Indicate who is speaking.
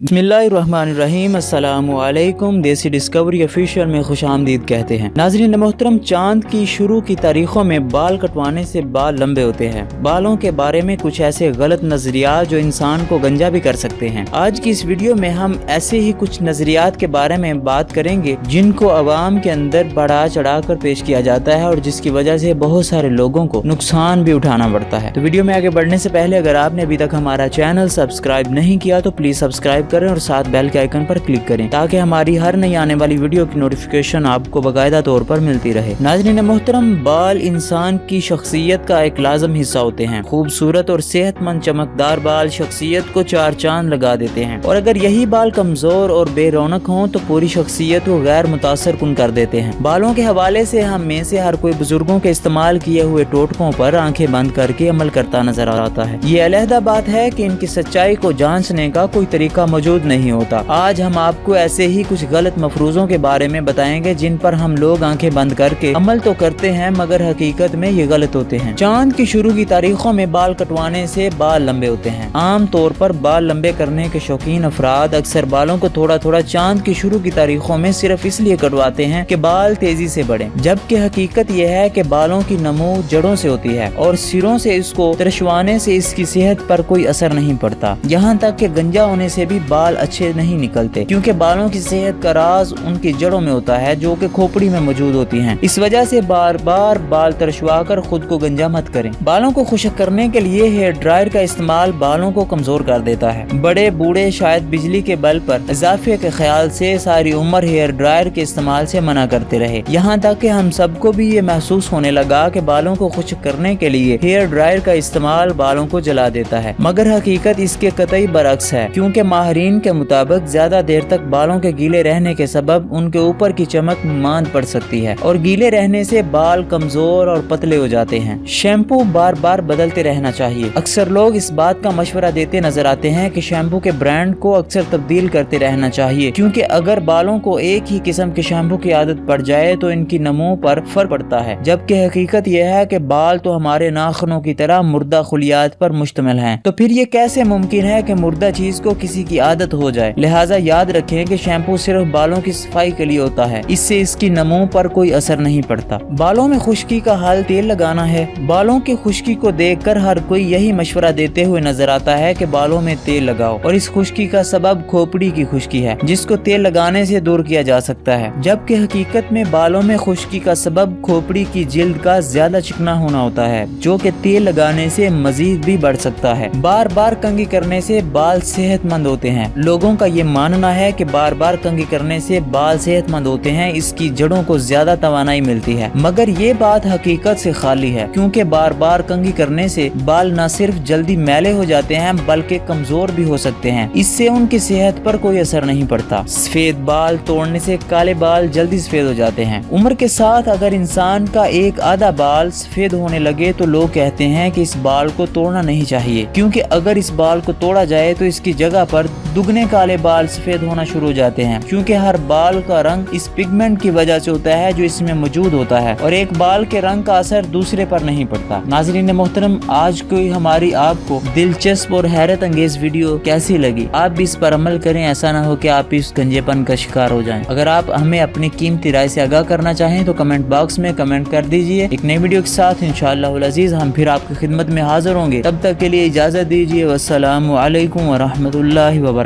Speaker 1: बिस्मिल्लाहिर्रहमानिर्रहीम अस्सलामुअलैकुम। देसी डिस्कवरी ऑफिशियल में खुश आमदीद कहते हैं। नाज़रीन मोहतरम, चांद की शुरू की तारीखों में बाल कटवाने से बाल लंबे होते हैं। बालों के बारे में कुछ ऐसे गलत नजरियात जो इंसान को गंजा भी कर सकते हैं। आज की इस वीडियो में हम ऐसे ही कुछ नजरियात के बारे में बात करेंगे जिनको अवाम के अंदर बढ़ा चढ़ा कर पेश किया जाता है और जिसकी वजह से बहुत सारे लोगों को नुकसान भी उठाना पड़ता है। तो वीडियो में आगे बढ़ने से पहले अगर आपने अभी तक हमारा चैनल सब्सक्राइब नहीं किया तो प्लीज सब्सक्राइब करें और साथ बेल के आइकन पर क्लिक करें ताकि हमारी हर नई आने वाली वीडियो की नोटिफिकेशन आपको बाकायदा तौर पर मिलती रहे। नाज़रीन मोहतरम, बाल इंसान की शख्सियत का एक लाजम हिस्सा होते हैं। खूबसूरत और सेहतमंद चमकदार बाल शख्सियत को चार चांद लगा देते हैं और अगर यही बाल कमजोर और बेरौनक हों तो पूरी शख्सियत को गैर मुतासर कुन कर देते हैं। बालों के हवाले से हम में से हर कोई बुजुर्गों के इस्तेमाल किए हुए टोटकों पर आंखें बंद करके अमल करता नजर आता है। ये अलहदा बात है कि इनकी सच्चाई को जांचने का कोई तरीका मौजूद नहीं होता। आज हम आपको ऐसे ही कुछ गलत मफरूजों के बारे में बताएंगे जिन पर हम लोग आंखें बंद करके अमल तो करते हैं मगर हकीकत में ये गलत होते हैं। चांद की शुरू की तारीखों में बाल कटवाने से बाल लंबे होते हैं। आम तौर पर बाल लंबे करने के शौकीन अफराद अक्सर बालों को थोड़ा थोड़ा चांद की शुरू की तारीखों में सिर्फ इसलिए कटवाते हैं कि बाल तेजी से बढ़े, जबकि हकीकत यह है कि बालों की नमो जड़ों से होती है और सिरों से इसको तरशवाने से इसकी सेहत पर कोई असर नहीं पड़ता। यहाँ तक कि गंजा होने से भी बाल अच्छे नहीं निकलते क्योंकि बालों की सेहत का राज उनकी जड़ों में होता है जो कि खोपड़ी में मौजूद होती हैं। इस वजह से बार बार बाल तरशवा कर खुद को गंजा मत करें। बालों को खुश्क करने के लिए हेयर ड्रायर का इस्तेमाल बालों को कमजोर कर देता है। बड़े बूढ़े शायद बिजली के बल पर इजाफे के ख्याल से सारी उम्र हेयर ड्रायर के इस्तेमाल से मना करते रहे। यहाँ तक कि हम सबको भी ये महसूस होने लगा कि बालों को खुश्क करने के लिए हेयर ड्रायर का इस्तेमाल बालों को जला देता है, मगर हकीकत इसके कतई बरअक्स है क्योंकि माहिरीन के मुताबिक ज्यादा देर तक बालों के गीले रहने के सबब उनके ऊपर की चमक मांद पड़ सकती है और गीले रहने से बाल कमजोर और पतले हो जाते हैं। शैम्पू बार बार बदलते रहना चाहिए। अक्सर लोग इस बात का मशवरा देते नजर आते हैं कि शैम्पू के ब्रांड को अक्सर तब्दील करते रहना चाहिए क्योंकि अगर बालों को एक ही किस्म के शैम्पू की आदत पड़ जाए तो इनकी नमो पर फर्क पड़ता है, जबकि हकीकत यह है कि बाल तो हमारे नाखूनों की तरह मुर्दा खुलियात पर मुश्तमिल हैं। तो फिर ये कैसे मुमकिन है कि मुर्दा चीज को किसी की आदत हो जाए। लिहाजा याद रखें कि शैम्पू सिर्फ बालों की सफाई के लिए होता है, इससे इसकी नमो पर कोई असर नहीं पड़ता। बालों में खुश्की का हल तेल लगाना है। बालों की खुश्की को देखकर हर कोई यही मशवरा देते हुए नजर आता है कि बालों में तेल लगाओ और इस खुश्की का सबब खोपड़ी की खुश्की है जिसको तेल लगाने से दूर किया जा सकता है, जबकि हकीकत में बालों में खुश्की का सबब खोपड़ी की जिल्द का ज्यादा चिकना होना होता है जो कि तेल लगाने से मजीद भी बढ़ सकता है। बार बार कंघी करने से बाल सेहतमंद होते हैं। लोगों का ये मानना है कि बार बार कंघी करने से बाल सेहतमंद होते हैं, इसकी जड़ों को ज्यादा तवानाई मिलती है, मगर ये बात हकीकत से खाली है क्योंकि बार बार कंघी करने से बाल न सिर्फ जल्दी मैले हो जाते हैं बल्कि कमजोर भी हो सकते हैं। इससे उनकी सेहत पर कोई असर नहीं पड़ता। सफेद बाल तोड़ने से काले बाल जल्दी सफेद हो जाते हैं। उम्र के साथ अगर इंसान का एक आधा बाल सफेद होने लगे तो लोग कहते हैं कि इस बाल को तोड़ना नहीं चाहिए क्योंकि अगर इस बाल को तोड़ा जाए तो इसकी जगह पर दुगने काले बाल सफेद होना शुरू हो जाते हैं क्योंकि हर बाल का रंग इस पिगमेंट की वजह से होता है जो इसमें मौजूद होता है और एक बाल के रंग का असर दूसरे पर नहीं पड़ता। नाज़रीन मोहतरम, आज कोई हमारी आपको दिलचस्प और हैरत अंगेज वीडियो कैसी लगी? आप भी इस पर अमल करें, ऐसा ना हो कि आप इस गंजेपन का शिकार हो जाएं। अगर आप हमें अपनी कीमती राय से आगाह करना चाहें तो कमेंट बॉक्स में कमेंट कर दीजिए। एक नई वीडियो के साथ इंशाअल्लाह अज़ीज हम फिर आपकी खिदमत में हाजिर होंगे। तब तक के लिए इजाजत दीजिए। वस्सलामु अलैकुम व रहमतुल्लाहि व बरकातहू।